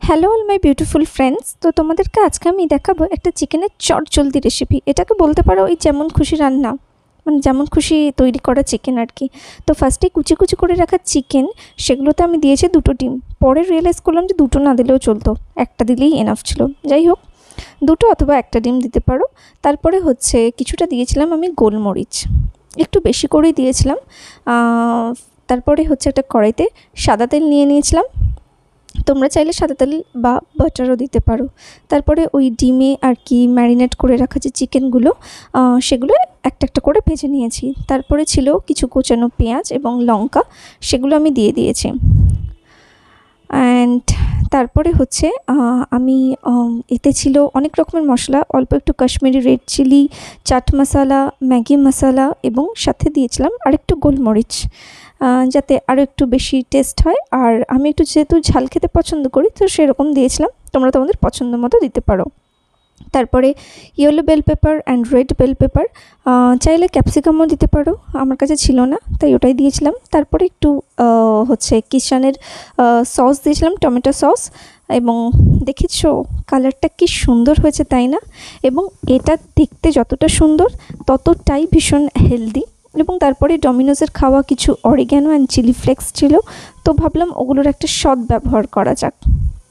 Hello all my beautiful friends. তো তোমাদেরকে আজকে আমি দেখাবো একটা চিকেনের চটজলদি রেসিপি। এটাকে বলতে পারো ওই যেমন খুশি রান্না, মানে যেমন খুশি তৈরি করা চিকেন আর কি। তো ফার্স্টে কুচি কুচি করে রাখা চিকেন, সেগুলোতে আমি দিয়েছি 2টো ডিম। পরে রিয়েলাইজ করলাম যে 2টো না দিলেও চলতো, একটা দিলেই এনাফ ছিল। যাই হোক, 2টো অথবা একটা ডিম দিতে পারো। তারপরে হচ্ছে কিছুটা দিয়েছিলাম আমি গোলমরিচ, একটু বেশি করেই দিয়েছিলাম। তারপরে হচ্ছে একটা কড়াইতে সাদা তেল নিয়ে নিয়েছিলাম। তোমরা চাইলে সাদা তেল বা বাটারও দিতে পারো। তারপরে ওই ডিমে আর কি ম্যারিনেট করে রাখা যে চিকেনগুলো, সেগুলো একটা একটা করে ভেজে নিয়েছি। তারপরে ছিল কিছু কোচানো পেঁয়াজ এবং লঙ্কা, সেগুলো আমি দিয়ে দিয়েছি। অ্যান্ড তারপরে হচ্ছে আমি এতে ছিল অনেক রকমের মশলা, অল্প একটু Kashmiri red chilli, chaat masala, Maggi মশলা এবং সাথে দিয়েছিলাম আরেকটু গোলমরিচ, যাতে আরও একটু বেশি টেস্ট হয়। আর আমি একটু যেহেতু ঝাল খেতে পছন্দ করি, তো সেরকম দিয়েছিলাম। তোমরা তোমাদের পছন্দ মতো দিতে পারো। তারপরে yellow bell pepper and red bell pepper, চাইলে ক্যাপসিকামও দিতে পারো, আমার কাছে ছিল না তাই ওটাই দিয়েছিলাম। তারপরে একটু হচ্ছে কিষানের সস দিয়েছিলাম, টমেটো সস। এবং দেখেছো কালারটা কি সুন্দর হয়েছে, তাই না? এবং এটা দেখতে যতটা সুন্দর ততটাই ভীষণ হেলদি। এবং তারপরে ডমিনোজের খাওয়া কিছু অরিগ্যানো অ্যান্ড চিলি ফ্লেক্স ছিল, তো ভাবলাম ওগুলোর একটা সৎ ব্যবহার করা যাক।